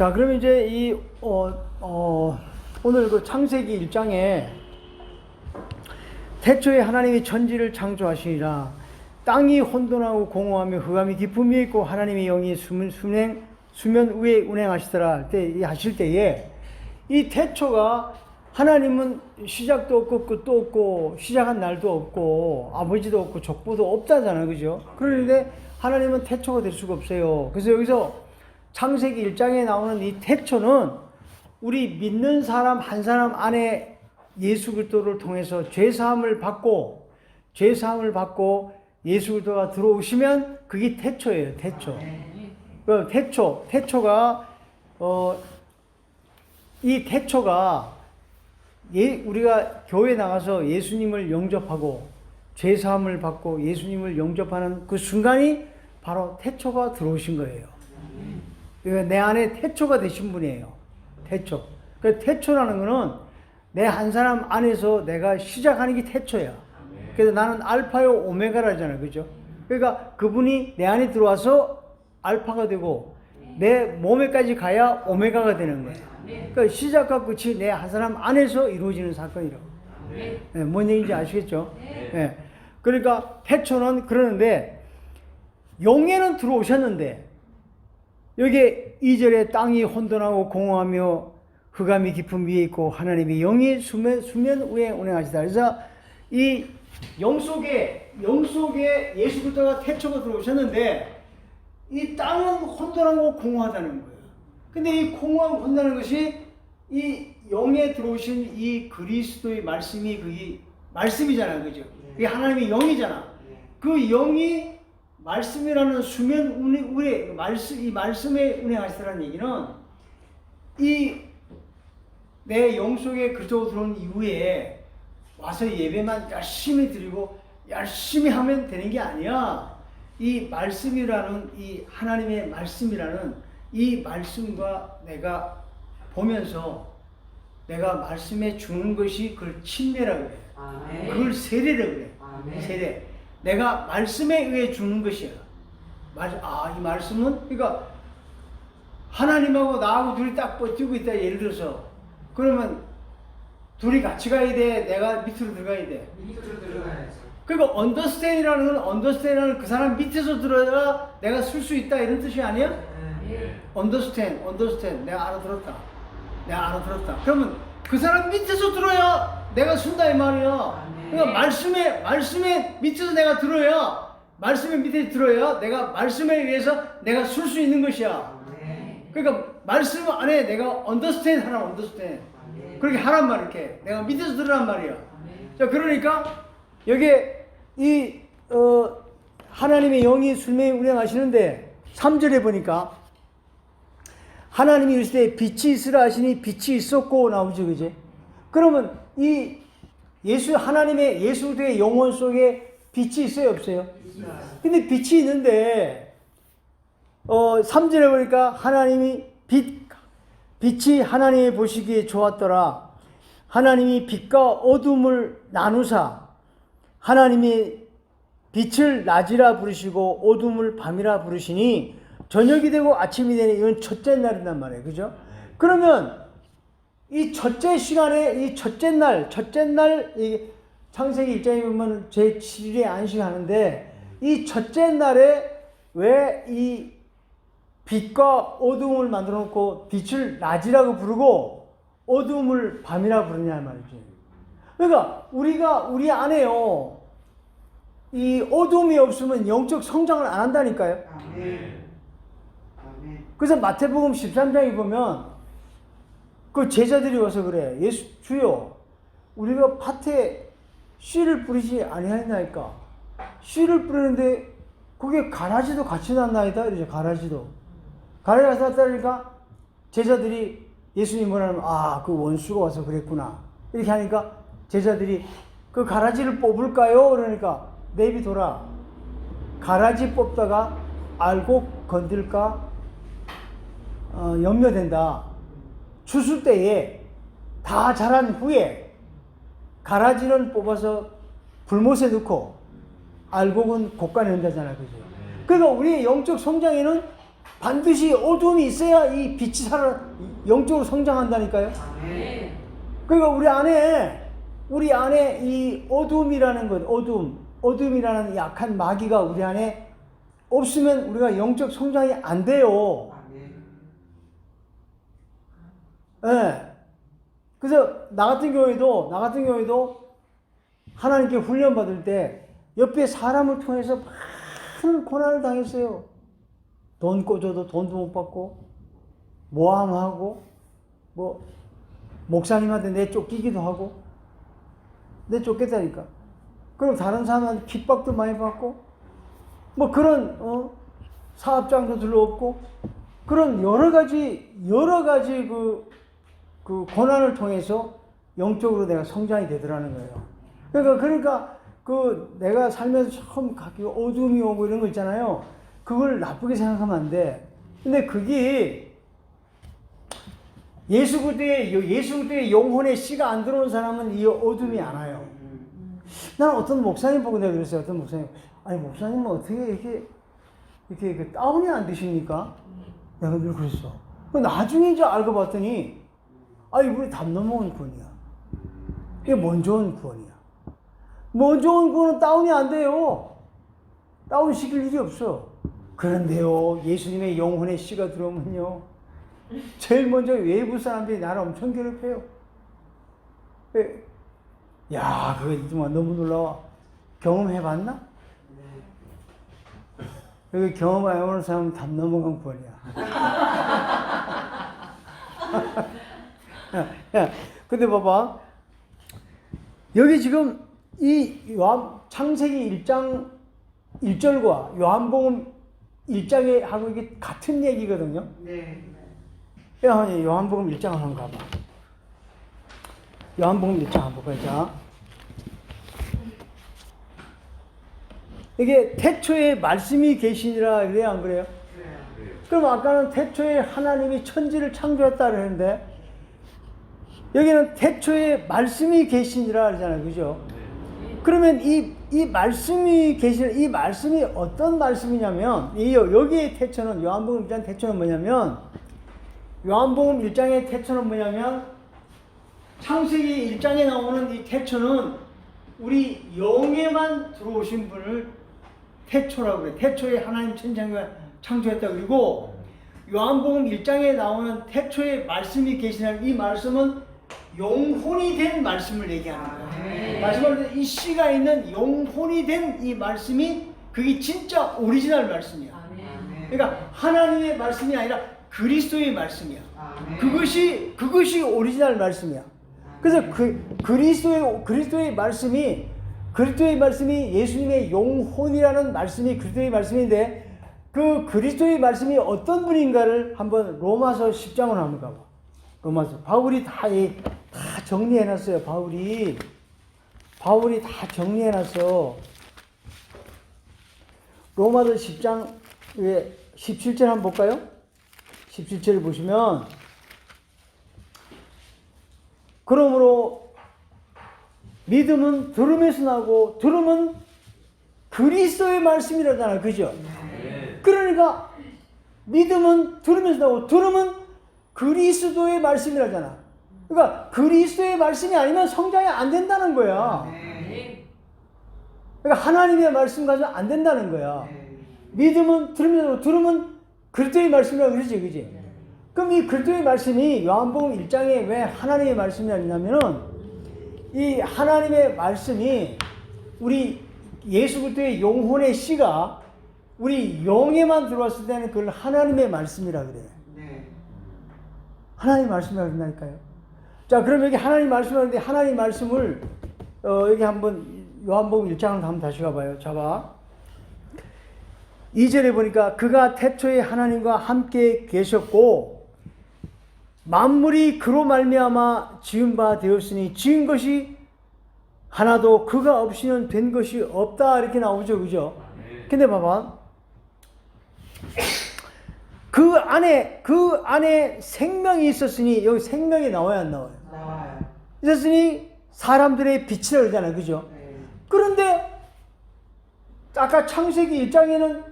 자, 그럼 이제 오늘 그 창세기 1장에 태초에 하나님이 천지를 창조하시니라. 땅이 혼돈하고 공허하며 흑암이 깊음 위에 있고 하나님의 영이 수면 위에 운행하시더라 하실 때에 이 태초가 하나님은 시작도 없고 끝도 없고 시작한 날도 없고 아버지도 없고 족보도 없다잖아요. 그죠? 그런데 하나님은 태초가 될 수가 없어요. 그래서 여기서 창세기 1장에 나오는 이 태초는 우리 믿는 사람 한 사람 안에 예수 그리스도를 통해서 죄사함을 받고 예수 그리스도가 들어오시면 그게 태초예요. 태초. 그 태초가 이 태초가 우리가 교회 나가서 예수님을 영접하고 죄사함을 받고 예수님을 영접하는 그 순간이 바로 태초가 들어오신 거예요. 그러니까 내 안에 태초가 되신 분이에요. 태초. 그 태초라는 거는 내 한 사람 안에서 내가 시작하는 게 태초야. 그래서 나는 알파요 오메가라잖아요. 그죠? 그러니까 그분이 내 안에 들어와서 알파가 되고 내 몸에까지 가야 오메가가 되는 거예요. 그러니까 시작과 끝이 내 한 사람 안에서 이루어지는 사건이라고. 네, 뭔 얘기인지 아시겠죠? 네. 그러니까 태초는 그러는데 영에는 들어오셨는데 여기 2절에 땅이 혼돈하고 공허하며 흑암이 깊음 위에 있고 하나님의 영이 수면 위에 운행하시다. 그래서 이 영 속에 예수 그리스도가 태초가 들어오셨는데 이 땅은 혼돈하고 공허하다는 거예요. 근데 이 공허하고 혼돈하는 것이 이 영에 들어오신 이 그리스도의 말씀이 그게 말씀이잖아요. 그죠? 그게 하나님의 영이잖아. 그 영이 말씀이라는 수면 위에 이 말씀에 운행하시다는 얘기는 이 내 영 속에 그리스도 들어온 이후에 와서 예배만 열심히 드리고 열심히 하면 되는 게 아니야. 이 말씀이라는 이 하나님의 말씀이라는 이 말씀과 내가 보면서 내가 말씀에 주는 것이 그걸 침례라고 그래. 아멘. 그걸 세례라고 그래. 아멘. 세례. 내가 말씀에 의해 주는 것이야. 이 말씀은 그러니까 하나님하고 나하고 둘이 딱 버티고 있다. 예를 들어서 그러면 둘이 같이 가야 돼? 내가 밑으로 들어가야 돼? 밑으로 들어가야죠. 그러니까 언더스탠이라는 그 사람 밑에서 들어야 내가 쓸 수 있다 이런 뜻이 아니야? 언더스탠 내가 알아들었다. 그러면 그 사람 밑에서 들어야 내가 쓴다 이 말이야. 그러니까 말씀에 밑에서 내가 들어야 내가 말씀에 의해서 내가 쓸 수 있는 것이야. 그러니까 말씀 안에 내가 언더스탠. 그렇게 하란 말 이렇게 내가 밑에서 들으란 말이야. 자, 그러니까 여기에 하나님의 영이 수면에 운행하시는데 3절에 보니까 하나님이 이르시되 빛이 있으라 하시니 빛이 있었고 나오죠. 그지? 그러면 이 하나님의 예수의 영혼 속에 빛이 있어요, 없어요? 근데 빛이 있는데 3절에 보니까 빛이 하나님이 보시기에 좋았더라. 하나님이 빛과 어둠을 나누사 하나님이 빛을 낮이라 부르시고 어둠을 밤이라 부르시니 저녁이 되고 아침이 되니 이건 첫째 날이란 말이에요. 그죠? 그러면 이 첫째 시간에 이 첫째 날 이 창세기 1장에 보면 제7일에 안식하는데 이 첫째 날에 왜 이 빛과 어둠을 만들어 놓고 빛을 낮이라고 부르고 어둠을 밤이라 부르냐 말이지. 그러니까 우리 안에요. 이 어둠이 없으면 영적 성장을 안 한다니까요. 아멘. 그래서 마태복음 13장에 보면 그 제자들이 와서 그래. 주여 우리가 밭에 씨를 뿌리지 아니하나이까. 씨를 뿌리는데 그게 가라지도 같이 났나이다. 이러죠. 가라지가 났다니까 제자들이 예수님 뭐라면 그 원수가 와서 그랬구나. 이렇게 하니까 제자들이 그 가라지를 뽑을까요? 그러니까 내비둬라. 가라지 뽑다가 알고 건들까 염려된다. 추수 때에 다 자란 후에 가라지는 뽑아서 불못에 넣고 알곡은 곡간에 넣는다잖아요. 그죠? 그러니까 우리의 영적 성장에는 반드시 어둠이 있어야 이 빛이 영적으로 성장한다니까요. 그러니까 우리 안에 이 어둠이라는 것, 어둠이라는 약한 마귀가 우리 안에 없으면 우리가 영적 성장이 안 돼요. 네. 그래서 나 같은 경우에도 하나님께 훈련 받을 때 옆에 사람을 통해서 많은 고난을 당했어요. 돈 꿔줘도 돈도 못 받고, 모함하고, 뭐 목사님한테 내쫓기기도 하고, 내쫓겠다니까. 그럼 다른 사람한테 핍박도 많이 받고, 뭐 그런 사업장도 둘러없고, 그런 여러 가지 그 고난을 통해서 영적으로 내가 성장이 되더라는 거예요. 그러니까 그 내가 살면서 처음 어둠이 오고 이런 거 있잖아요. 그걸 나쁘게 생각하면 안 돼. 근데 그게 예수 그리스도의 영혼의 씨가 안 들어온 사람은 이 어둠이 안 와요. 난 어떤 목사님 보고 내가 그랬어요. 어떤 목사님, 아니 목사님은 어떻게 이렇게 그 다운이 안 되십니까? 내가 늘 그랬어. 나중에 이제 알고 봤더니 이분이 담 넘어온 구원이야. 이게 뭔 좋은 구원이야. 뭔 좋은 구원은 다운이 안 돼요. 다운 시킬 일이 없어. 그런데요, 예수님의 영혼의 씨가 들어오면요, 제일 먼저 외부 사람들이 나를 엄청 괴롭혀요. 야, 그거 정말 너무 놀라워. 경험해봤나? 여기 경험 안 해보는 사람은 담 넘어간 구원이야. 야, 근데 봐봐. 여기 지금 이 창세기 1장 1절과 요한복음 1장에 하고 이게 같은 얘기거든요. 네. 요한복음 1장 한번 가봐. 요한복음 1장 한번 볼까요? 자. 이게 태초에 말씀이 계시니라 그래요, 안 그래요? 네. 그럼 아까는 태초에 하나님이 천지를 창조했다 그랬는데 여기는 태초에 말씀이 계시니라 그러잖아요, 그죠? 그러면 이 말씀이 계시는 이 말씀이 어떤 말씀이냐면 여기의 태초는 요한복음 1장 태초는 뭐냐면 요한복음 1장의 태초는 뭐냐면 창세기 1장에 나오는 이 태초는 우리 영에만 들어오신 분을 태초라고 그래. 태초에 하나님 천지가 창조했다. 그리고 요한복음 1장에 나오는 태초에 말씀이 계시는 이 말씀은 영혼이 된 말씀을 얘기하는 거예요. 말씀을 이 씨가 있는 영혼이 된 이 말씀이 그게 진짜 오리지널 말씀이야. 그러니까 하나님의 말씀이 아니라 그리스도의 말씀이야. 그것이 오리지널 말씀이야. 그래서 그리스도의 말씀이 예수님의 영혼이라는 말씀이 그리스도의 말씀인데 그 그리스도의 말씀이 어떤 분인가를 한번 로마서 10장으로 한번 가봐. 로마서 바울이 다 정리해놨어요. 바울이 다 정리해놨어. 로마서 10장 17절 한번 볼까요? 17절을 보시면 그러므로 믿음은 들음에서 나고 들음은 그리스도의 말씀이라잖아요. 그죠? 그러니까 믿음은 들음에서 나고 들음은 그리스도의 말씀이라잖아. 그러니까 그리스도의 말씀이 아니면 성장이 안 된다는 거야. 그러니까 하나님의 말씀 가지고 안 된다는 거야. 믿음은 들으면서 나고 들으면 그리스도의 말씀이라고 그러지, 그지? 그럼 이 그리스도의 말씀이 요한복음 1장에 왜 하나님의 말씀이냐면은 이 하나님의 말씀이 우리 예수 그리스도의 영혼의 씨가 우리 영에만 들어왔을 때는 그걸 하나님의 말씀이라 그래요. 하나님 말씀이라고 한다니까요. 자, 그럼 여기 하나님 말씀이라는데 하나님 말씀을 여기 한번 요한복음 1장을 한번 다시 가봐요. 잡아. 2절에 보니까 그가 태초에 하나님과 함께 계셨고 만물이 그로 말미암아 지은 바 되었으니 지은 것이 하나도 그가 없이는 된 것이 없다 이렇게 나오죠, 그죠? 근데 봐봐. 그 안에 생명이 있었으니 여기 생명이 나와야 안 나와요? 나와요. 있었으니 사람들의 빛이라고 그러잖아요, 그죠? 그런데 아까 창세기 1장에는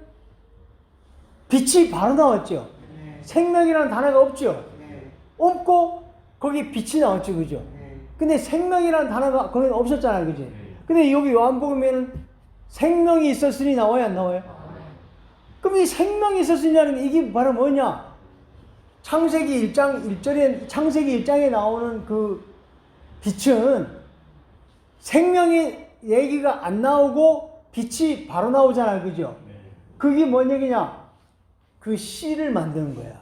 빛이 바로 나왔죠. 네. 생명이라는 단어가 없죠. 네. 없고 거기 빛이 나왔죠, 그죠? 네. 근데 생명이라는 단어가 거기 없었잖아요, 그지? 근데 여기 요한복음에는 생명이 있었으니 나와요, 안 나와요? 그럼 이 생명이 있었으니라는 게 이게 바로 뭐냐? 창세기 1장 1절에 창세기 1장에 나오는 그 빛은 생명의 얘기가 안 나오고 빛이 바로 나오잖아요, 그죠? 그게 뭔 얘기냐? 그 씨를 만드는 거야.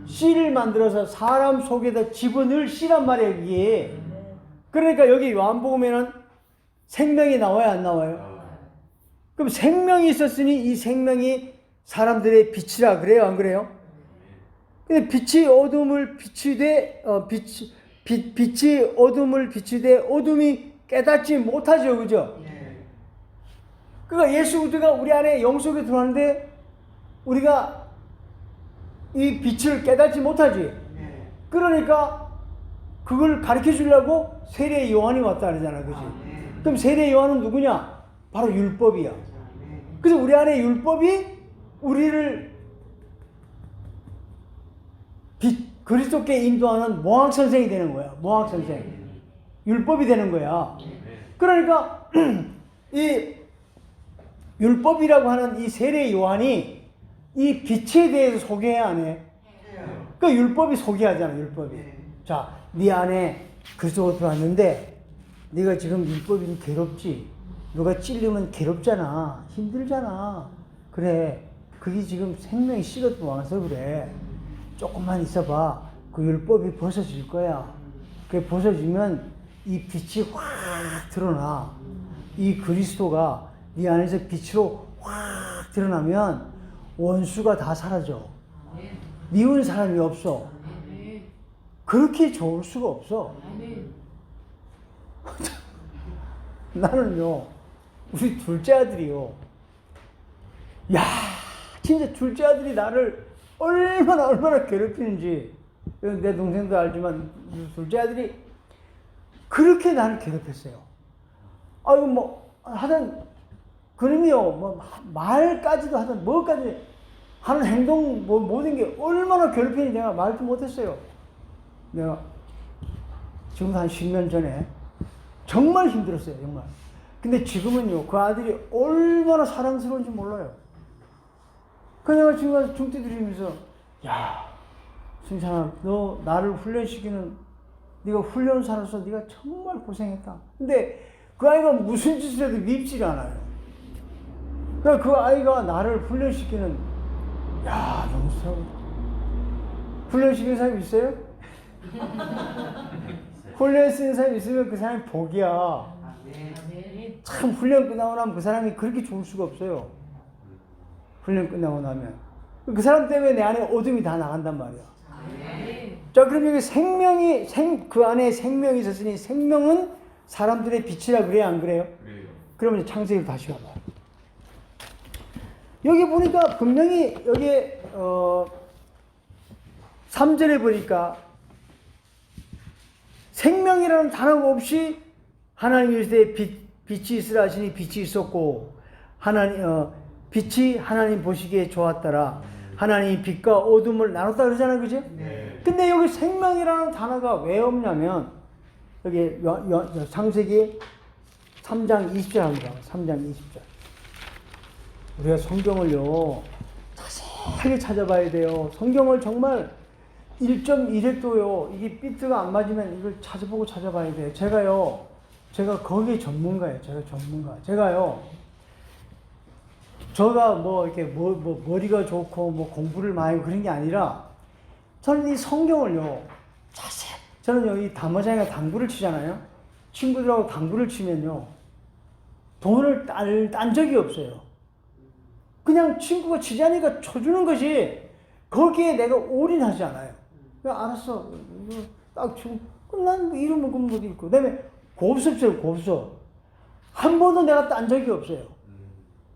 씨를 만들어서 사람 속에다 집어넣을 씨란 말이에요, 이게. 그러니까 여기 요한복음에는 생명이 나와요, 안 나와요? 그럼 생명이 있었으니 이 생명이 사람들의 빛이라 그래요, 안 그래요? 근데 빛이 어둠을 비추되 빛이 어둠을 비추되 어둠이 깨닫지 못하죠, 그죠? 그러니까 예수 그리스도가 우리 안에 영 속에 들어왔는데 우리가 이 빛을 깨닫지 못하지. 그러니까 그걸 가르쳐 주려고 세례 요한이 왔다 그러잖아, 그지? 그럼 세례 요한은 누구냐? 바로 율법이야. 그래서 우리 안에 율법이 우리를 그리스도께 인도하는 모학 선생이 되는 거야. 모학 선생. 율법이 되는 거야. 그러니까 이 율법이라고 하는 이 세례 요한이 이 빛에 대해서 소개해야 안 해? 그 율법이 소개하잖아, 율법이. 자, 네 안에 그리스도가 들어왔는데 네가 지금 율법이 괴롭지? 누가 찔리면 괴롭잖아. 힘들잖아. 그래. 그게 지금 생명이 씨가 들어와서 그래. 조금만 있어봐. 그 율법이 벗어질 거야. 그게 벗어지면 이 빛이 확 드러나. 이 그리스도가 네 안에서 빛으로 확 드러나면 원수가 다 사라져. 미운 사람이 없어. 그렇게 좋을 수가 없어. 나는요, 우리 둘째 아들이요. 야, 진짜 둘째 아들이 나를 얼마나 괴롭히는지. 내 동생도 알지만 둘째 아들이 그렇게 나를 괴롭혔어요. 아이고 뭐 하여튼 그놈이요, 뭐 말까지도 하든 뭐까지 하는 행동 뭐 모든 게 얼마나 괴롭히는지 내가 말도 못했어요. 내가 지금 한 10년 전에 정말 힘들었어요, 정말. 근데 지금은요, 그 아들이 얼마나 사랑스러운지 몰라요. 그래서 지금 중대 드리면서, 야, 승찬아, 너 나를 훈련시키는, 네가 훈련사로서 네가 정말 고생했다. 근데 그 아이가 무슨 짓을 해도 밉지 않아요. 그러니까 그 아이가 나를 훈련시키는, 야, 너무 스러워. 훈련시키는 사람 있어요? 훈련 쓰는 사람이 있으면 그 사람이 복이야. 참 훈련 끝나고 나면 그 사람이 그렇게 좋을 수가 없어요. 훈련 끝나고 나면 그 사람 때문에 내 안에 어둠이 다 나간단 말이야. 자, 그럼 여기 그 안에 생명이 있었으니 생명은 사람들의 빛이라 그래요, 안 그래요? 그러면 이제 창세기로 다시 가봐. 여기 보니까 분명히 여기 3절에 보니까 생명이라는 단어가 없이 하나님 시대에 빛이 있으라 하시니 빛이 있었고 빛이 하나님 보시기에 좋았더라. 하나님이 빛과 어둠을 나눴다 그러잖아요, 그죠? 네. 근데 여기 생명이라는 단어가 왜 없냐면 여기 창세기 3장 20절 합니다. 3장 20절. 우리가 성경을요 자세하게 찾아봐야 돼요. 성경을 정말 1.1회도요. 이게 비트가 안 맞으면 이걸 찾아봐야 돼요. 제가 거기에 전문가예요. 제가 뭐 이렇게 머리가 좋고 뭐 공부를 많이 그런 게 아니라 저는 이 성경을요. 저는 여기 담화장에 당구를 치잖아요. 친구들하고 당구를 치면요. 돈을 딴 적이 없어요. 그냥 친구가 치자니까 쳐주는 것이 거기에 내가 올인하지 않아요. 그냥 알았어. 이거 딱 치고. 그럼 난 뭐 이름은 그럼 못 읽고. 그 다음에 곱수 쳐요, 곱수. 한 번도 내가 딴 적이 없어요.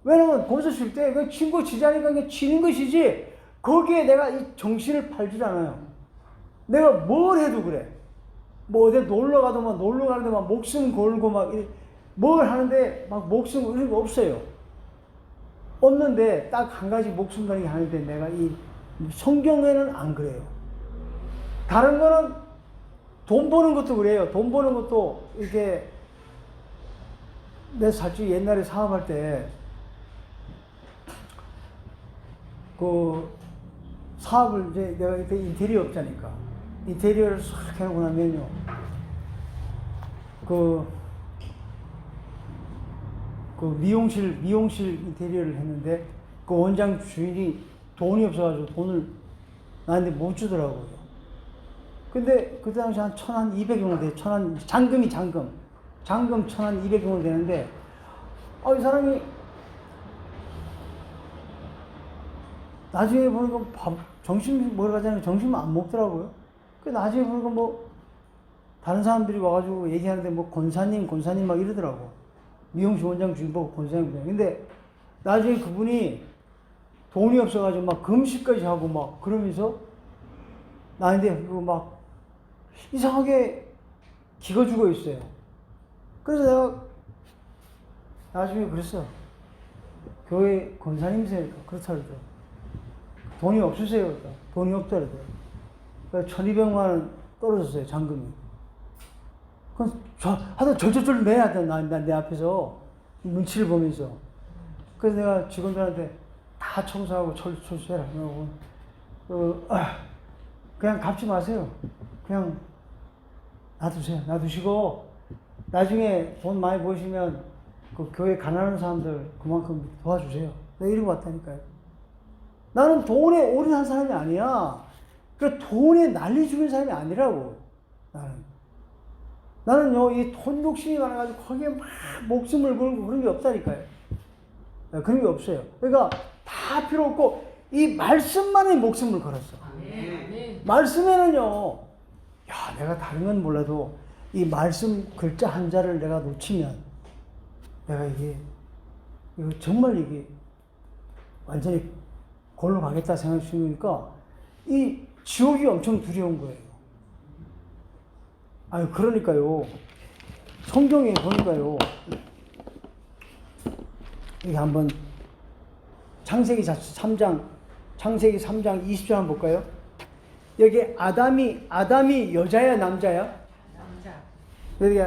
왜냐면 곱수 칠 때 그 친구 치자니까 그냥 치는 것이지 거기에 내가 이 정신을 팔질 않아요. 내가 뭘 해도 그래. 뭐 어디 놀러 가는데 막 목숨 걸고 막 뭘 하는데 막 목숨 이런 거 없어요. 없는데 딱 한 가지 목숨 걸기 하는데 내가 이 성경에는 안 그래요. 다른 거는 돈 버는 것도 그래요. 돈 버는 것도 이렇게 내 솔직히 옛날에 사업할 때 그 사업을 이제 내가 이렇게 인테리어 업자니까 인테리어를 싹 해놓고 나면요 그 미용실 인테리어를 했는데 그 원장 주인이 돈이 없어가지고 돈을 나한테 못 주더라고요. 근데 그 당시 한 1,200 정도 돼. 잔금 1,200 정도 되는데 이 사람이 나중에 보니까 점심 먹으러 가자니 점심 안 먹더라고요. 그 나중에 보니까 뭐 다른 사람들이 와가지고 얘기하는데 뭐 권사님 막 이러더라고. 미용실 원장 주인 보고 권사님. 근데 나중에 그분이 돈이 없어가지고 막 금식까지 하고 막 그러면서 나한테 그거 막 이상하게 기가 죽어 있어요. 그래서 내가 나중에 그랬어. 교회 권사님이세요. 그렇다 그러죠. 돈이 없으세요. 돈이 없더라도. 그러니까 1,200만 원 떨어졌어요, 잔금이. 그럼 하여튼 절절절 매야 돼, 내 앞에서. 눈치를 보면서. 그래서 내가 직원들한테 다 청소하고 철수해라. 그냥 갚지 마세요. 그냥 놔두세요. 놔두시고, 나중에 돈 많이 버시면 그 교회 가난한 사람들 그만큼 도와주세요. 내가 이러고 왔다니까요. 나는 돈에 올인한 사람이 아니야. 그 돈에 난리 죽인 사람이 아니라고. 나는요, 이 돈 욕심이 많아가지고 거기에 막 목숨을 걸고 그런 게 없다니까요. 그런 게 없어요. 그러니까 다 필요 없고, 이 말씀만에 목숨을 걸었어. 말씀에는요, 내가 다른 건 몰라도 이 말씀 글자 한자를 내가 놓치면, 내가 이거 정말 이게 완전히 골로 가겠다 생각해 주니까 이 지옥이 엄청 두려운 거예요. 그러니까요. 성경에 보니까요. 여기 한번 창세기 3장 20절 한번 볼까요? 여기 아담이 여자야 남자야? 남자. 여기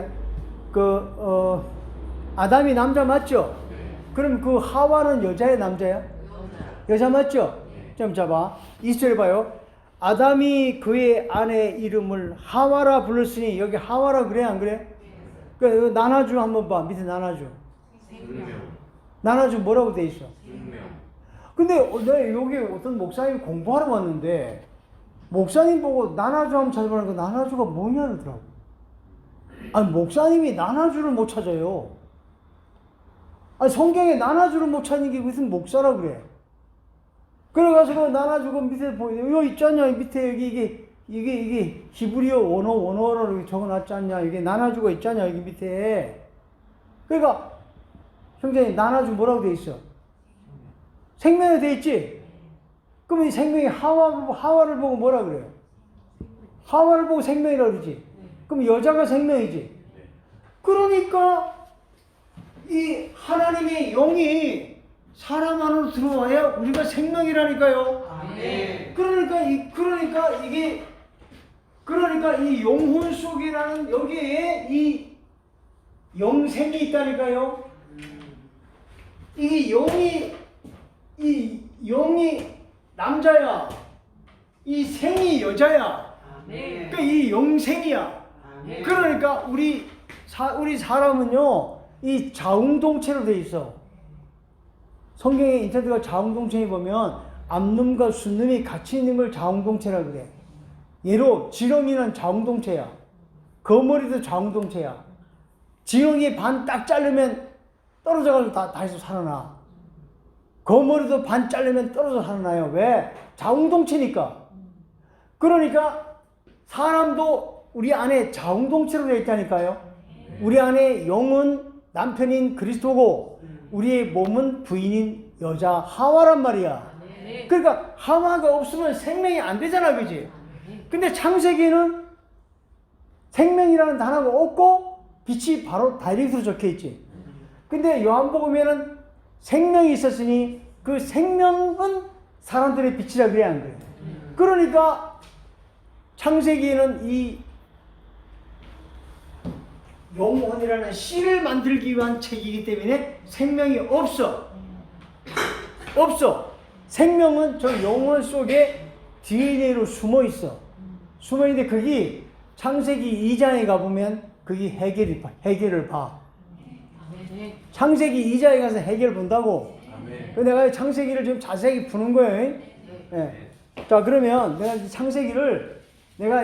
아담이 남자 맞죠? 그럼 그 하와는 여자야 남자야? 여자 맞죠? 좀 잡아. 20절 봐요. 아담이 그의 아내 이름을 하와라 불렀으니 여기 하와라 그래 안 그래? 그 나눠주 한번 봐. 밑에 나눠주. 나눠주 뭐라고 돼 있어? 근데 내가 여기 어떤 목사님이 공부하러 왔는데 목사님 보고 나눠주 한번 찾아보니까 나눠주가 뭐냐 그러더라고. 목사님이 나눠주를 못 찾아요. 성경에 나눠주를 못 찾는 게 무슨 목사라 그래. 그래가지고 그 나눠주고 밑에 보이네. 이거 있잖냐, 밑에 여기 이게 히브리어 원어로 적어놨지 않냐. 이게 나눠주가 있잖냐, 여기 밑에. 그러니까 형제님 나눠주 뭐라고 돼 있어? 생명이 돼 있지? 그럼 이 생명이 하와를 보고 뭐라 그래요? 하와를 보고 생명이라고 그러지? 그럼 여자가 생명이지? 그러니까 이 하나님의 영이 사람 안으로 들어와야 우리가 생명이라니까요. 아멘. 그러니까 이 영혼 속이라는 여기에 이 영생이 있다니까요. 이 영이 남자야. 이 생이 여자야. 아멘. 그러니까 이 영생이야. 아멘. 그러니까 우리 사람은요, 이 자웅동체로 돼 있어. 성경에 인터넷과 자웅동체에 보면 암놈과 순놈이 같이 있는 걸 자웅동체라고 그래. 예로 지렁이는 자웅동체야. 거머리도 자웅동체야. 지렁이 반 딱 자르면 떨어져가지고 다시 살아나. 거머리도 반 자르면 떨어져 살아나요. 왜? 자웅동체니까. 그러니까 사람도 우리 안에 자웅동체로 되어 있다니까요. 우리 안에 영은 남편인 그리스도고 우리의 몸은 부인인 여자 하와란 말이야. 그러니까 하와가 없으면 생명이 안 되잖아, 그지? 근데 창세기에는 생명이라는 단어가 없고 빛이 바로 다이렉트로 적혀 있지. 근데 요한복음에는 생명이 있었으니 그 생명은 사람들의 빛이라 그래야 하는 거예요. 그러니까 창세기에는 이 영혼이라는 씨를 만들기 위한 책이기 때문에 생명이 없어. 생명은 저 영혼 속에 DNA로 숨어 있어. 숨어 있는데 거기 창세기 2장에 가보면 거기 해결을 봐. 창세기 2장에 가서 해결을 본다고. 내가 창세기를 좀 자세히 푸는 거예요. 네. 자, 그러면 내가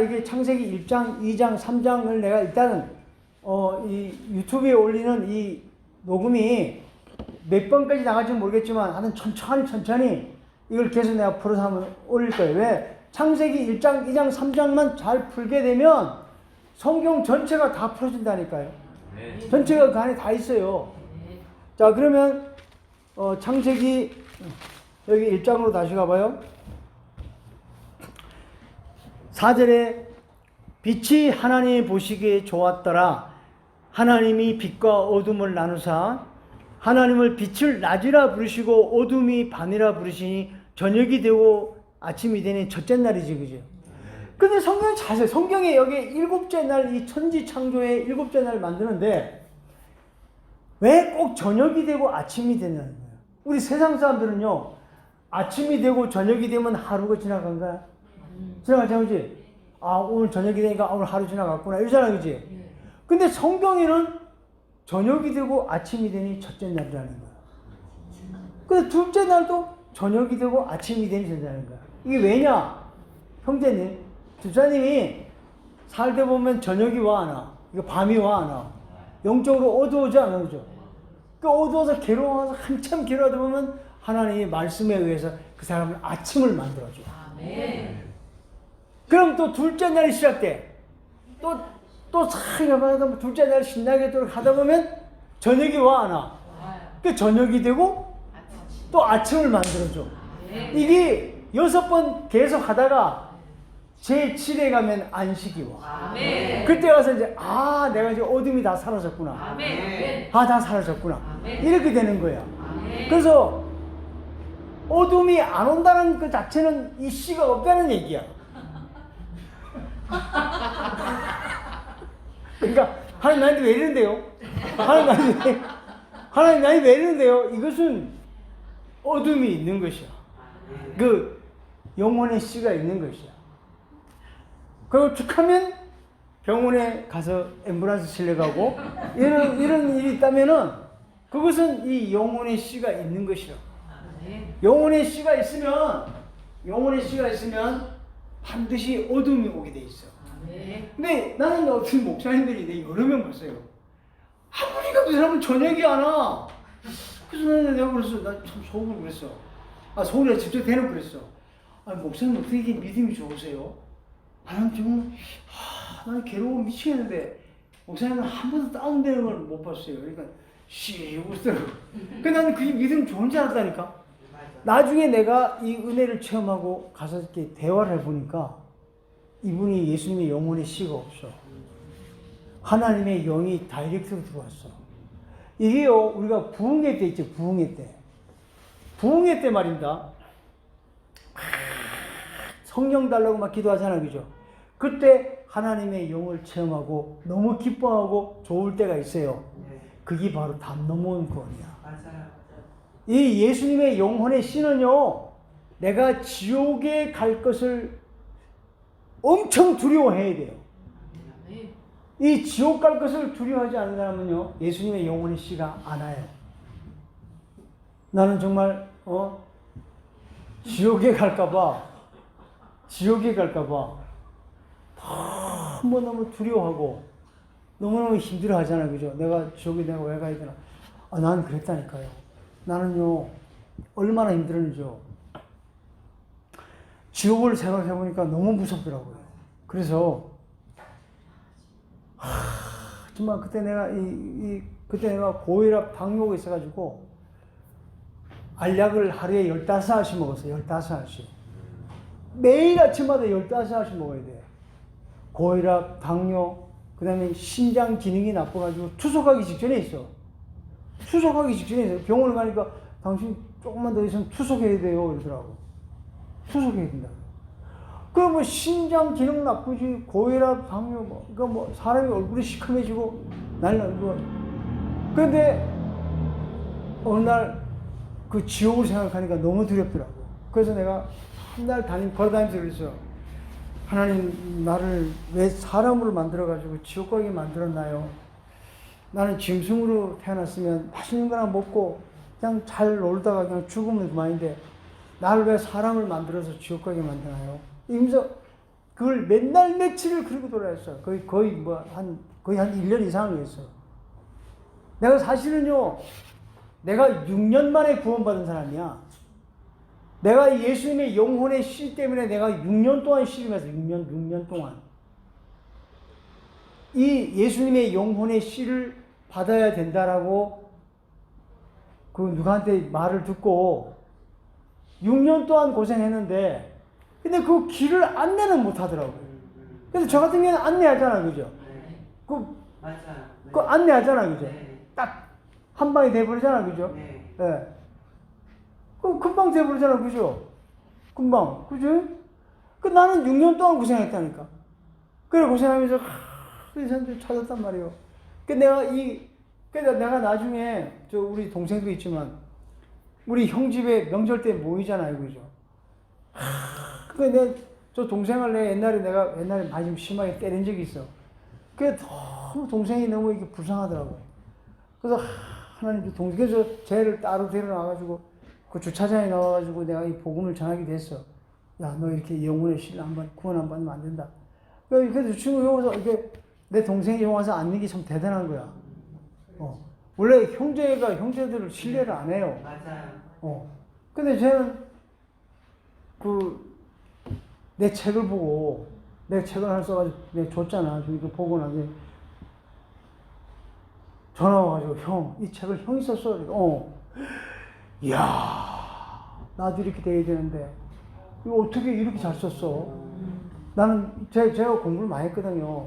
이게 창세기 1장, 2장, 3장을 내가 일단은 이 유튜브에 올리는 이 녹음이 몇 번까지 나갈지 모르겠지만 하여튼 천천히 이걸 계속 내가 풀어서 한번 올릴 거예요. 왜? 창세기 1장, 2장, 3장만 잘 풀게 되면 성경 전체가 다 풀어진다니까요. 전체가 그 안에 다 있어요. 자, 그러면 창세기 여기 1장으로 다시 가봐요. 4절에 빛이 하나님이 보시기에 좋았더라. 하나님이 빛과 어둠을 나누사 하나님을 빛을 낮이라 부르시고 어둠이 밤이라 부르시니 저녁이 되고 아침이 되니 첫째 날이지, 그죠? 근데 성경이 자세히, 성경에 여기 일곱째 날, 이 천지 창조의 일곱째 날을 만드는데 왜 꼭 저녁이 되고 아침이 되냐는 거예요. 우리 세상 사람들은요, 아침이 되고 저녁이 되면 하루가 지나간가요? 지나가지, 그지? 아, 오늘 저녁이 되니까 오늘 하루 지나갔구나, 이러잖아, 그지? 근데 성경에는 저녁이 되고 아침이 되니 첫째 날이라는 거야. 근데 둘째 날도 저녁이 되고 아침이 되니 첫째 날인 거야. 이게 왜냐? 형제님, 집사님이 살다 보면 저녁이 와, 안 와? 이거 밤이 와, 안 와? 영적으로 어두워지 않아, 그죠? 그 어두워서 괴로워서 한참 괴로워하다 보면 하나님의 말씀에 의해서 그 사람을 아침을 만들어줘. 아멘. 그럼 또 둘째 날이 시작돼. 또 사이가마다 둘째 날 신나게 또 하다 보면 저녁이 와, 안 와? 그 저녁이 되고 또 아침을 만들어줘. 이게 6번 계속 하다가 제7회 가면 안식이 와. 그때 가서 이제 내가 이제 어둠이 다 사라졌구나. 다 사라졌구나. 이렇게 되는 거야. 그래서 어둠이 안 온다는 그 자체는 이 씨가 없다는 얘기야. 그러니까 하나님 나한테 왜 이러는데요? 하나님 나한테 왜 이러는데요? 이것은 어둠이 있는 것이야. 그 영혼의 씨가 있는 것이야. 그리고 툭하면 병원에 가서 앰뷸런스 실려가고 이런 일이 있다면은 그것은 이 영혼의 씨가 있는 것이라. 영혼의 씨가 있으면 반드시 어둠이 오게 돼 있어. 근데 나는 어떤 목사님들이 여러 명 봤어요. 아무리 가도 사람은 저녁이 안 와. 그래서 내가 그랬어. 나 참 속으로 그랬어. 속으로 직접 대놓고 그랬어. 목사님 어떻게 이렇게 믿음이 좋으세요? 나는 좀, 나는 괴로워 미치겠는데, 목사님은 한 번도 다운되는 걸 못 봤어요. 그러니까, 웃더라고. 그 나는 그게 믿음 좋은 줄 알았다니까. 나중에 내가 이 은혜를 체험하고 가서 이렇게 대화를 해보니까, 이분이 예수님의 영혼의 씨가 없어. 하나님의 영이 다이렉트로 들어왔어. 이게요, 우리가 부흥회 때 있죠, 부흥회 때. 부흥회 때 말입니다. 성령 달라고 막 기도하잖아요, 그죠? 그때 하나님의 영을 체험하고 너무 기뻐하고 좋을 때가 있어요. 그게 바로 담 넘어온 구원이야. 이 예수님의 영혼의 씨는요, 내가 지옥에 갈 것을 엄청 두려워해야 돼요. 이 지옥 갈 것을 두려워하지 않는 사람은요, 예수님의 영혼의 씨가 안 와요. 나는 정말 지옥에 갈까봐 너무너무 두려워하고 너무너무 힘들어하잖아요, 그죠? 내가 지옥에 내가 왜 가야 되나? 나는 그랬다니까요. 나는요, 얼마나 힘들었는지요. 지옥을 생각해보니까 너무 무섭더라고요. 그래서 정말 그때 내가 고혈압 당뇨가 있어가지고 알약을 하루에 15알씩 먹었어요. 15알씩. 매일 아침마다 15알씩 먹어야 돼요. 고혈압, 당뇨, 그 다음에 신장 기능이 나빠가지고 투석하기 직전에 있어. 병원을 가니까 당신 조금만 더 있으면 투석해야 돼요. 이러더라고. 투석해야 된다. 그럼 뭐 심장 기능 나쁘지, 고혈압, 당뇨, 그러니까 뭐 사람이 얼굴이 시커매지고 난리 나고. 그런데 어느 날 그 지옥을 생각하니까 너무 두렵더라고. 그래서 내가 한 달 걸어다니면서 그랬어. 하나님, 나를 왜 사람으로 만들어가지고 지옥 가게 만들었나요? 나는 짐승으로 태어났으면 맛있는 거나 먹고 그냥 잘 놀다가 그냥 죽으면 그만인데 나를 왜 사람을 만들어서 지옥 가게 만드나요? 이러면서 그걸 맨날 며칠을 그러고 돌아왔어. 거의 한 1년 이상을 했어. 내가 사실은요, 내가 6년 만에 구원받은 사람이야. 내가 예수님의 영혼의 씨 때문에 내가 6년 동안 씨름해서 6년 동안. 이 예수님의 영혼의 씨를 받아야 된다라고 그 누구한테 말을 듣고 6년 동안 고생했는데, 근데 그 길을 안내는 못 하더라고요. 그래서 저 같은 경우는 안내하잖아, 그죠? 그 안내하잖아, 그죠? 딱 한 방에 돼버리잖아, 그죠? 예. 그 금방 돼버리잖아, 그죠? 금방, 그죠? 그 나는 6년 동안 고생했다니까. 그래, 고생하면서 이 사람들 찾았단 말이에요. 그래서 내가 나중에 우리 동생도 있지만 우리 형 집에 명절 때 모이잖아요, 그죠? 내가 저 동생을 옛날에 많이 좀 심하게 때린 적이 있어. 그게 동생이 너무 이게 불쌍하더라고요. 그래서 하나님 동생에서 쟤를 따로 데려나와가지고 그 주차장에 나와가지고 내가 이 복음을 전하기도 했어. 야, 너 이렇게 영혼의 씨를 구원 안 받으면 안 된다. 그래서 친구 여기서 이렇게 내 동생이 여기 와서 앉는 게 참 대단한 거야. 원래 형제들을 신뢰를 안 해요. 맞아요. 근데 쟤는 내 책을 보고, 내 책을 하나 써가지고 내가 줬잖아. 저기 보고 나서 전화 와가지고, 형, 이 책을 형이 썼어. 이야, 나도 이렇게 돼야 되는데, 이거 어떻게 이렇게 잘 썼어? 나는, 제가 공부를 많이 했거든요.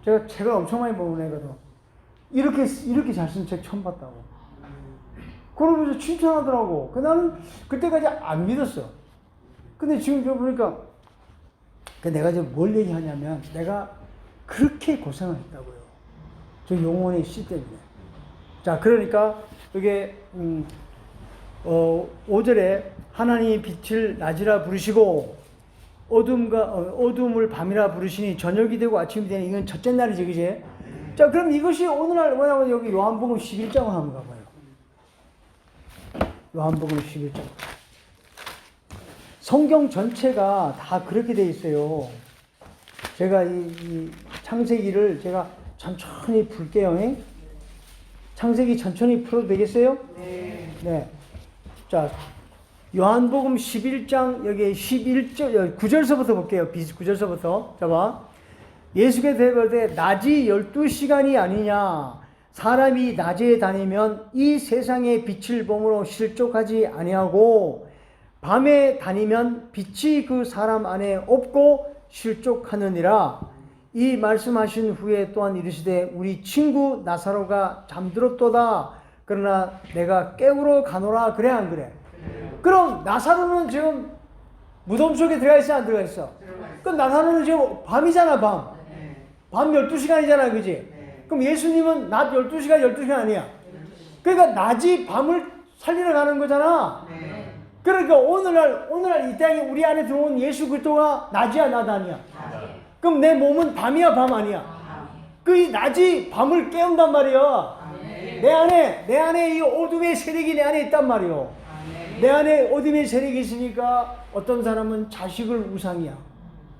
제가 책을 엄청 많이 보는 애거든. 이렇게 잘 쓴 책 처음 봤다고. 그러면서 칭찬하더라고. 나는 그때까지 안 믿었어. 근데 지금 보니까, 내가 지금 뭘 얘기하냐면, 내가 그렇게 고생을 했다고요. 저 영혼의 씨 때문에. 자, 그러니까, 이게, 5절에 하나님이 빛을 낮이라 부르시고, 어둠을 밤이라 부르시니 저녁이 되고 아침이 되니, 이건 첫째 날이지, 그지? 자, 그럼 이것이 오늘날 뭐냐면 여기 요한복음 11장을 한번 가봐요. 요한복음 11장. 성경 전체가 다 그렇게 돼 있어요. 제가 이 창세기를 제가 천천히 풀게요. 창세기 천천히 풀어도 되겠어요? 네. 자, 요한복음 11장 여기 11절 9절서부터 볼게요. 9절서부터. 자 봐. 예수께서 대답하되 낮이 12시간이 아니냐. 사람이 낮에 다니면 이 세상의 빛을 범으로 실족하지 아니하고 밤에 다니면 빛이 그 사람 안에 없고 실족하느니라. 이 말씀하신 후에 또한 이르시되 우리 친구 나사로가 잠들었도다. 그러나 내가 깨우러 가노라. 그래 안 그래? 그럼 나사로는 지금 무덤 속에 들어가 있어 안 들어가 있어? 그럼 나사로는 지금 밤이잖아. 밤 12시간이잖아. 그지? 그럼 예수님은 낮 12시간 12시간 아니야? 그러니까 낮이 밤을 살리러 가는 거잖아. 그러니까 오늘날 이 땅에 우리 안에 들어온 예수 그리스도가 낮이야 낮 아니야? 그럼 내 몸은 밤이야 밤 아니야? 그 이 낮이 밤을 깨운단 말이야. 내 안에 이 어둠의 세력이 내 안에 있단 말이요. 내 안에 어둠의 세력이 있으니까 어떤 사람은 자식을 우상이야.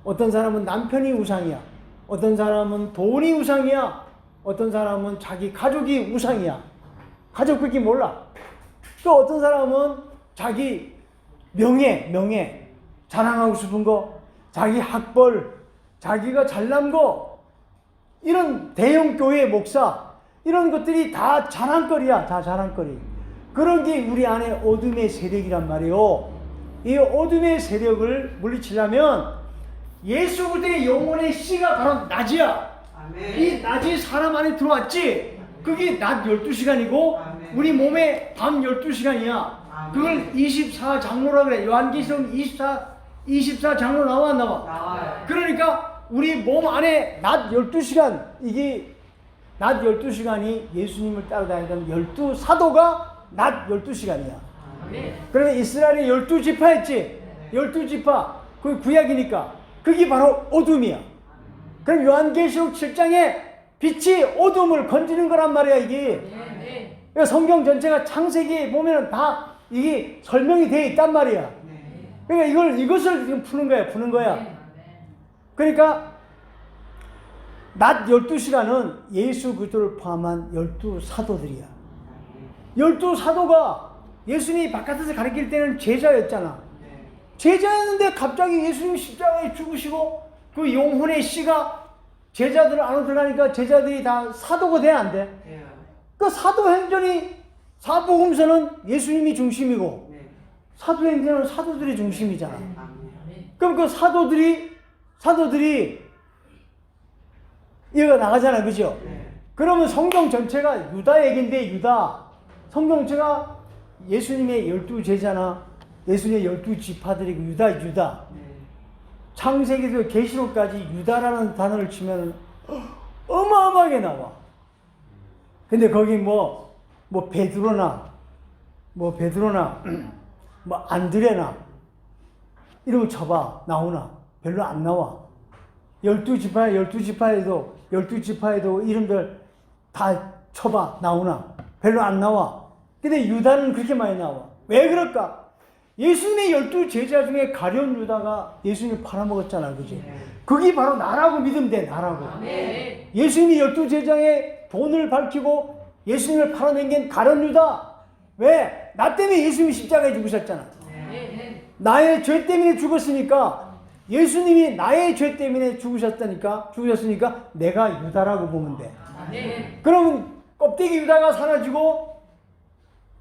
어떤 사람은 남편이 우상이야. 어떤 사람은 돈이 우상이야. 어떤 사람은 자기 가족이 우상이야. 가족밖에 몰라. 또 어떤 사람은 자기 명예, 자랑하고 싶은 거, 자기 학벌, 자기가 잘난 거, 이런 대형 교회 목사, 이런 것들이 다 자랑거리야. 다 자랑거리. 그런 게 우리 안에 어둠의 세력이란 말이에요. 이 어둠의 세력을 물리치려면 예수 그리스도의 영혼의 씨가 바로 낮이야. 이 낮이 사람 안에 들어왔지. 그게 낮 12시간이고 우리 몸에 밤 12시간이야. 그걸 24장로라 그래. 요한계시록 24장로 나와 안 나와? 나와요. 그러니까 우리 몸 안에 낮 12시간, 이게 낮 12시간이 예수님을 따라다니던 12사도가 낮 12시간이야. 그러면 이스라엘이 12지파였지? 12지파. 그 구약이니까. 그게 바로 어둠이야. 그럼 요한계시록 7장에 빛이 어둠을 건지는 거란 말이야, 이게. 그러니까 성경 전체가 창세기에 보면은 다 이게 설명이 되어 있단 말이야. 그러니까 이것을 지금 푸는 거야. 그러니까 낮 12시간은 예수 그리스도를 포함한 12사도들이야. 12사도가 예수님이 바깥에서 가르칠 때는 제자였잖아. 제자였는데 갑자기 예수님이 십자가에 죽으시고 그 영혼의 씨가 제자들을 안으로 들어가니까 제자들이 다 사도가 돼야 안 돼? 그 사도행전이, 사복음서는 예수님이 중심이고 사도행전은 사도들이 중심이잖아. 그럼 그 사도들이 이거 나가잖아, 그죠? 그러면 성경 전체가 유다 얘기인데, 성경 전체가 예수님의 12제자나 예수님의 12지파들이고 유다. 창세기도 계시록까지 유다라는 단어를 치면 어마어마하게 나와. 근데 거기 뭐 베드로나 뭐 안드레나 이런 거 쳐봐. 나오나? 별로 안 나와. 12지파에도 이름들 다 쳐봐. 나오나? 별로 안 나와. 근데 유다는 그렇게 많이 나와. 왜 그럴까? 예수님의 12제자 중에 가룟 유다가 예수님을 팔아먹었잖아. 그지? 그게 바로 나라고 믿으면 돼. 나라고. 예수님이 12제자의 돈을 밝히고 예수님을 팔아넘긴 가룟 유다. 왜? 나 때문에 예수님이 십자가에 죽으셨잖아. 나의 죄 때문에 죽었으니까, 예수님이 나의 죄 때문에 죽으셨으니까 내가 유다라고 보면 돼. 그러면 껍데기 유다가 사라지고,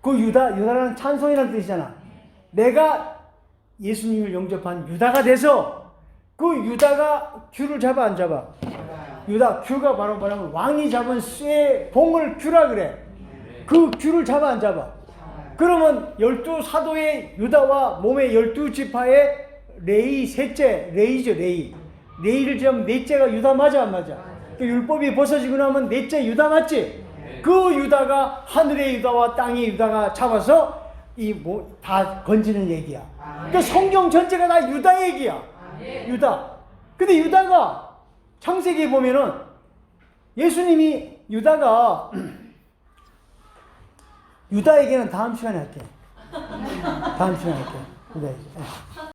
그 유다라는 찬송이라는 뜻이잖아. 내가 예수님을 영접한 유다가 돼서 그 유다가 큐를 잡아 안 잡아? 유다 큐가 바로 뭐냐면 왕이 잡은 쇠 봉을 큐라 그래. 그 큐를 잡아 안 잡아? 그러면 12사도의 유다와 몸의 12지파의 레이 셋째, 레이죠, 레이. 레이를 지으면 넷째가 유다 맞아 안 맞아? 그 율법이 벗어지고 나면 넷째 유다 맞지? 그 유다가 하늘의 유다와 땅의 유다가 잡아서 다 건지는 얘기야. 그러니까 성경 전체가 다 유다 얘기야. 유다. 근데 유다가 창세기에 보면은 예수님이 유다 얘기는 다음 시간에 할게. 유다 얘기.